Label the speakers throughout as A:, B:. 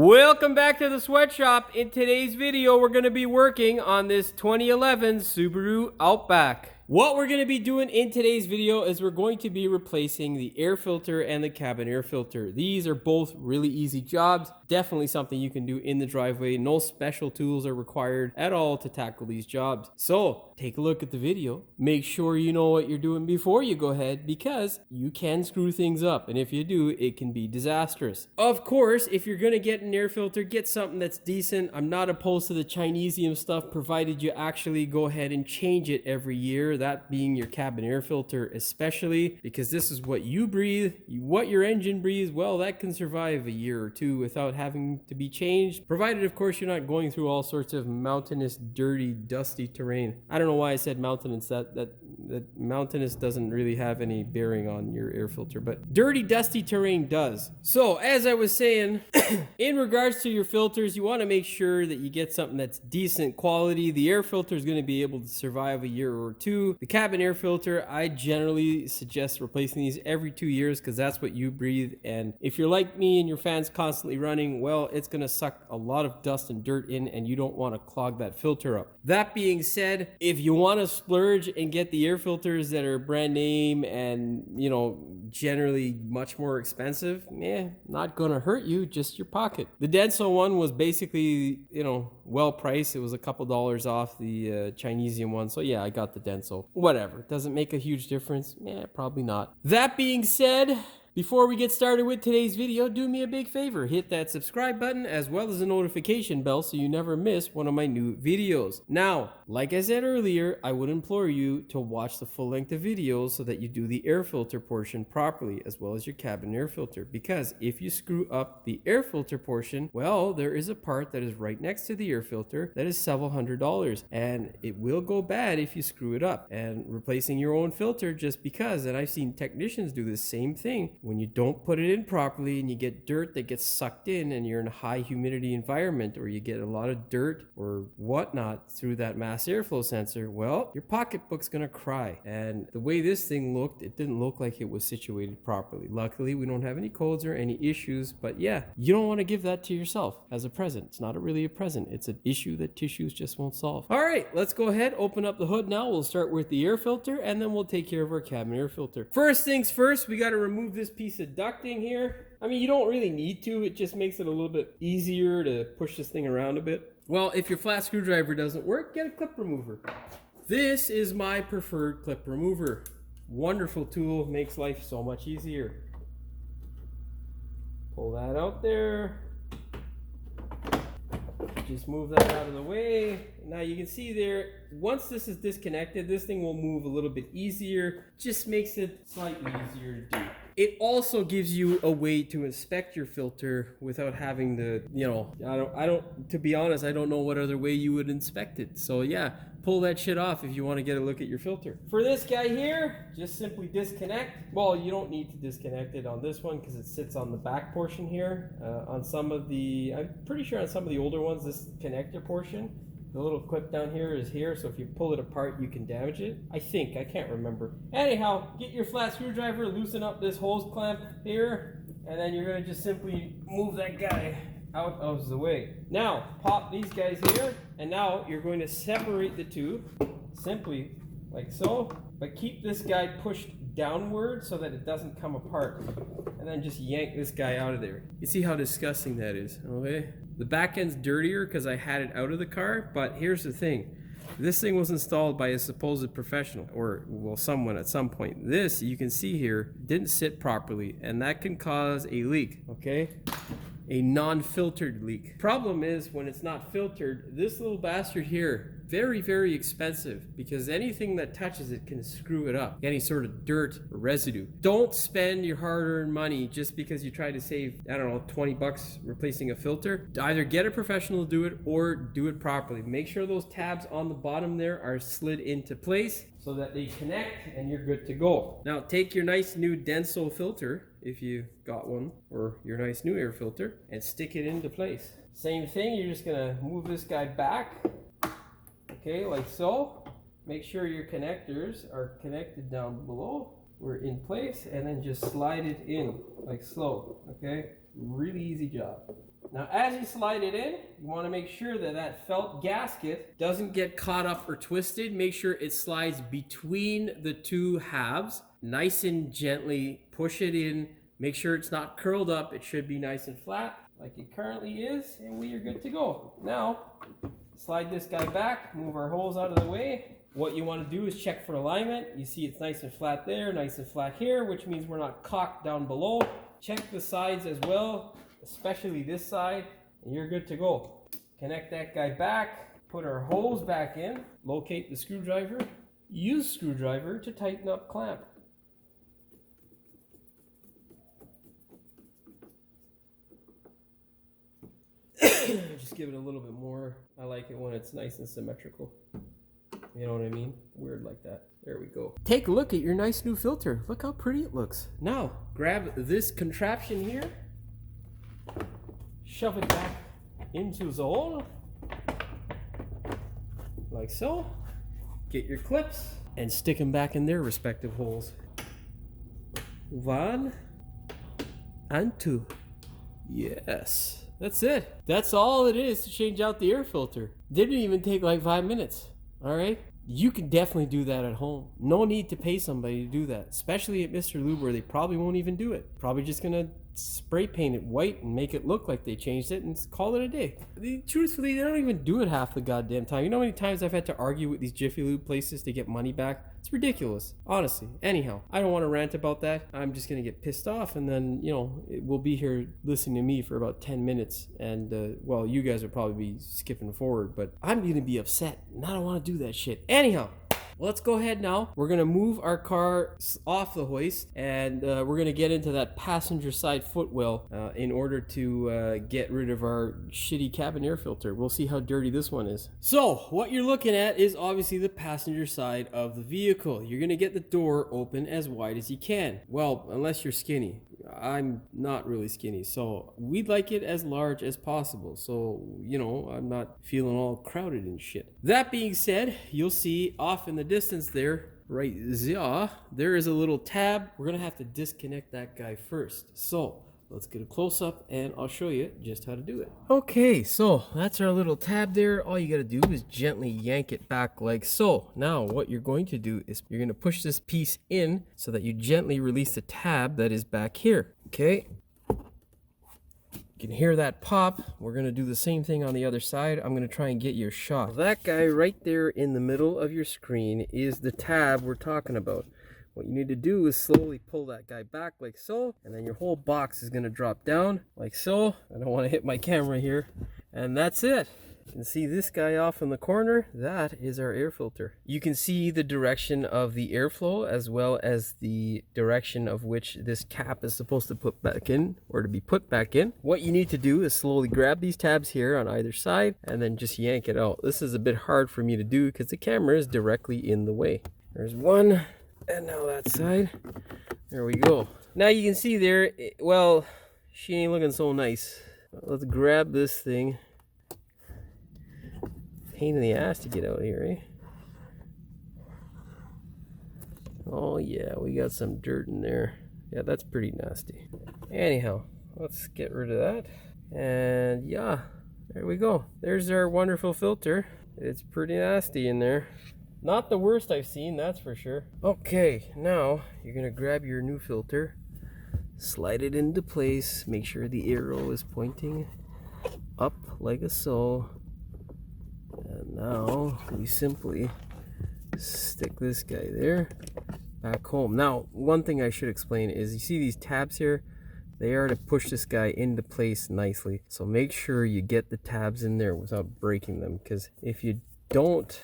A: Welcome back to the sweatshop. In today's video, we're going to be working on this 2011 Subaru Outback. What we're going to be doing in today's video is we're going to be replacing the air filter and the cabin air filter. These are both really easy jobs. Definitely something you can do in the driveway. No special tools are required at all to tackle these jobs. So take a look at the video. Make sure you know what you're doing before you go ahead, because you can screw things up. And if you do, it can be disastrous. Of course, if you're going to get an air filter, get something that's decent. I'm not opposed to the Chinesium stuff, provided you actually go ahead and change it every year. That being your cabin air filter, especially because this is what you breathe, what your engine breathes. Well, that can survive a year or two without having to be changed, provided of course you're not going through all sorts of mountainous, dirty, dusty terrain. I don't know why I said mountainous. That mountainous doesn't really have any bearing on your air filter, but dirty, dusty terrain does. So as I was saying, in regards to your filters, you want to make sure that you get something that's decent quality. The air filter is going to be able to survive a year or two. The cabin air filter, I generally suggest replacing these every 2 years, because that's what you breathe. And if you're like me and your fan's constantly running, well, it's going to suck a lot of dust and dirt in, and you don't want to clog that filter up. That being said, if you want to splurge and get the air filters that are brand name and, you know, generally much more expensive, not gonna hurt you, just your pocket. The Denso one was basically, you know, well priced. It was a couple dollars off the Chinesium one. So yeah, I got the Denso. Whatever. Does it make a huge difference? Probably not. That being said, before we get started with today's video, do me a big favor. Hit that subscribe button as well as the notification bell so you never miss one of my new videos. Now, like I said earlier, I would implore you to watch the full length of videos so that you do the air filter portion properly, as well as your cabin air filter. Because if you screw up the air filter portion, well, there is a part that is right next to the air filter that is several $100s, and it will go bad if you screw it up. And replacing your own filter just because, and I've seen technicians do the same thing, when you don't put it in properly and you get dirt that gets sucked in and you're in a high humidity environment, or you get a lot of dirt or whatnot through that mass airflow sensor, well, your pocketbook's gonna cry. And the way this thing looked, it didn't look like it was situated properly. Luckily, we don't have any codes or any issues, but yeah, you don't want to give that to yourself as a present. It's not really a present. It's an issue that tissues just won't solve. All right, let's go ahead, open up the hood now. We'll start with the air filter, and then we'll take care of our cabin air filter. First things first, we got to remove this piece of ducting here. I mean, you don't really need to. It just makes it a little bit easier to push this thing around a bit. Well, if your flat screwdriver doesn't work, get a clip remover. This is my preferred clip remover. Wonderful tool, makes life so much easier. Pull that out there. Just move that out of the way. Now you can see there, once this is disconnected, this thing will move a little bit easier. Just makes it slightly easier to do. It also gives you a way to inspect your filter without having to, you know, to be honest, I don't know what other way you would inspect it. So yeah, pull that shit off if you want to get a look at your filter. For this guy here, just simply disconnect. Well, you don't need to disconnect it on this one because it sits on the back portion here. On some of the, I'm pretty sure on some of the older ones, this connector portion, the little clip down here is here, so if you pull it apart, you can damage it. I think, I can't remember. Anyhow, get your flat screwdriver, loosen up this hose clamp here, and then you're gonna just simply move that guy out of the way. Now, pop these guys here, and now you're going to separate the two, simply like so, but keep this guy pushed downward so that it doesn't come apart, and then just yank this guy out of there. You see how disgusting that is, okay? The back end's dirtier because I had it out of the car, but here's the thing. This thing was installed by a supposed professional, or well, someone at some point. This, you can see here, didn't sit properly, and that can cause a leak, okay? A non-filtered leak. Problem is, when it's not filtered, this little bastard here, very, very expensive, because anything that touches it can screw it up. Any sort of dirt or residue. Don't spend your hard-earned money just because you try to save, I don't know, 20 bucks replacing a filter. Either get a professional to do it or do it properly. Make sure those tabs on the bottom there are slid into place so that they connect and you're good to go. Now take your nice new Denso filter, if you got one, or your nice new air filter, and stick it into place. Same thing, you're just gonna move this guy back. Okay, like so. Make sure your connectors are connected down below. We're in place, and then just slide it in, like slow, okay? Really easy job. Now as you slide it in, you want to make sure that that felt gasket doesn't get caught up or twisted. Make sure it slides between the two halves. Nice and gently push it in. Make sure it's not curled up. It should be nice and flat like it currently is, and we are good to go. Now, slide this guy back, move our holes out of the way. What you want to do is check for alignment. You see it's nice and flat there, nice and flat here, which means we're not cocked down below. Check the sides as well, especially this side, and you're good to go. Connect that guy back, put our holes back in, locate the screwdriver, use screwdriver to tighten up clamp. Just give it a little bit more. I like it when it's nice and symmetrical. You know what I mean? Weird like that. There we go. Take a look at your nice new filter. Look how pretty it looks. Now, grab this contraption here. Shove it back into the hole. Like so. Get your clips and stick them back in their respective holes. 1 and 2. Yes. That's it. That's all it is to change out the air filter. Didn't even take like 5 minutes. All right? You can definitely do that at home. No need to pay somebody to do that, especially at Mr. Lube where they probably won't even do it. Probably just gonna spray paint it white and make it look like they changed it and call it a day. Truthfully, they don't even do it half the goddamn time. You know how many times I've had to argue with these Jiffy Lube places to get money back? It's ridiculous, honestly. Anyhow, I don't want to rant about that. I'm just gonna get pissed off, and then, you know, we'll be here listening to me for about 10 minutes, and well, you guys will probably be skipping forward, but I'm gonna be upset, and I don't want to do that shit. Anyhow, let's go ahead now. We're going to move our car off the hoist, and we're going to get into that passenger side footwell in order to get rid of our shitty cabin air filter. We'll see how dirty this one is. So what you're looking at is obviously the passenger side of the vehicle. You're going to get the door open as wide as you can. Well, unless you're skinny. I'm not really skinny, so we'd like it as large as possible, so, you know, I'm not feeling all crowded and shit. That being said, you'll see off in the distance there, right there is a little tab. We're gonna have to disconnect that guy first, so let's get a close-up and I'll show you just how to do it. Okay, so that's our little tab there. All you gotta do is gently yank it back like so. Now what you're going to do is you're gonna push this piece in so that you gently release the tab that is back here. Okay, you can hear that pop. We're gonna do the same thing on the other side. I'm gonna try and get your shot. That guy right there in the middle of your screen is the tab we're talking about. What you need to do is slowly pull that guy back like so, and then your whole box is going to drop down like so. I don't want to hit my camera here. And that's it. You can see this guy off in the corner. That is our air filter. You can see the direction of the airflow as well as the direction of which this cap is supposed to put back in or to be put back in. What you need to do is slowly grab these tabs here on either side and then just yank it out. This is a bit hard for me to do because the camera is directly in the way. There's one. And now that side, there we go. Now you can see there, well, she ain't looking so nice. Let's grab this thing. Pain in the ass to get out of here, eh? Oh yeah, we got some dirt in there. Yeah, that's pretty nasty. Anyhow, let's get rid of that. And yeah, there we go. There's our wonderful filter. It's pretty nasty in there. Not the worst I've seen, that's for sure. Okay, now you're gonna grab your new filter, slide it into place, make sure the arrow is pointing up like so. And now we simply stick this guy there, back home. Now, one thing I should explain is you see these tabs here? They are to push this guy into place nicely. So make sure you get the tabs in there without breaking them, because if you don't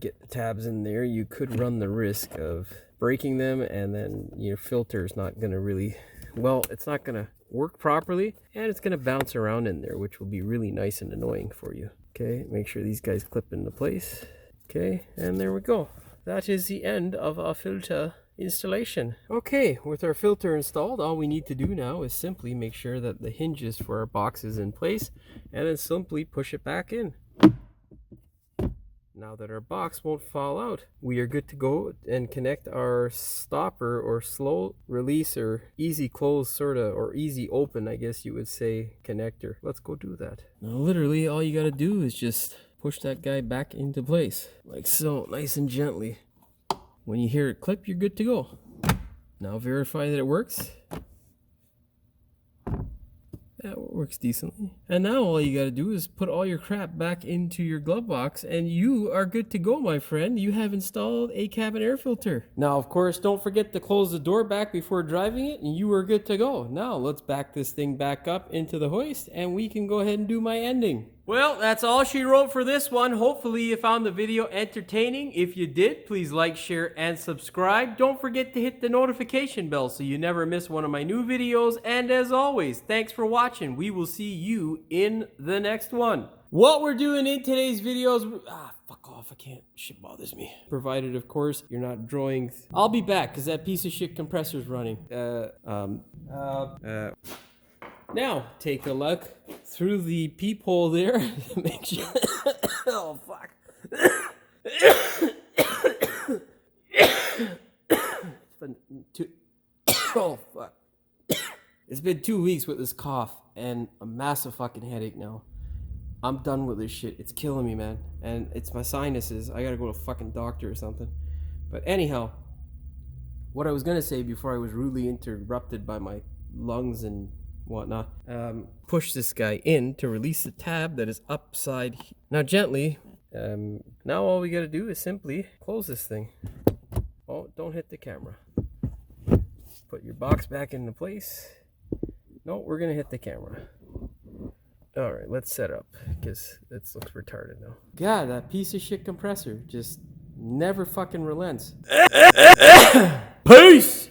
A: get the tabs in there, you could run the risk of breaking them, and then your filter is not going to really, well, it's not going to work properly, and it's going to bounce around in there, which will be really nice and annoying for you. Okay, make sure these guys clip into place. Okay, and there we go. That is the end of our filter installation. Okay, with our filter installed, all we need to do now is simply make sure that the hinges for our box is in place, and then simply push it back in. now that our box won't fall out, we are good to go and connect our stopper or slow release or easy close sorta, or easy open I guess you would say, connector. Let's go do that. Now literally all you gotta do is just push that guy back into place like so, nice and gently. When you hear it clip, you're good to go. Now verify that it works. That works decently. And now all you gotta do is put all your crap back into your glove box and you are good to go, my friend. You have installed a cabin air filter. Now, of course, don't forget to close the door back before driving it and you are good to go. Now, let's back this thing back up into the hoist and we can go ahead and do my ending. Well, that's all she wrote for this one. Hopefully you found the video entertaining. If you did, please like, share, and subscribe. Don't forget to hit the notification bell so you never miss one of my new videos. And as always, thanks for watching. We will see you in the next one. What we're doing in today's videos... fuck off, I can't. Shit bothers me. Provided, of course, you're not drawing... I'll be back, because that piece of shit compressor's running. Now, take a look through the peephole there to make sure. Oh, fuck. It's been oh, fuck. It's been 2 weeks with this cough and a massive fucking headache now. I'm done with this shit. It's killing me, man. And it's my sinuses. I gotta go to a fucking doctor or something. But anyhow, what I was gonna say before I was rudely interrupted by my lungs and whatnot, push this guy in to release the tab that is upside now gently. Now all we gotta do is simply close this thing. Oh, don't hit the camera. Put your box back into place. No, we're gonna hit the camera. All right, let's set up because it looks retarded now. God, that piece of shit compressor just never fucking relents. Peace.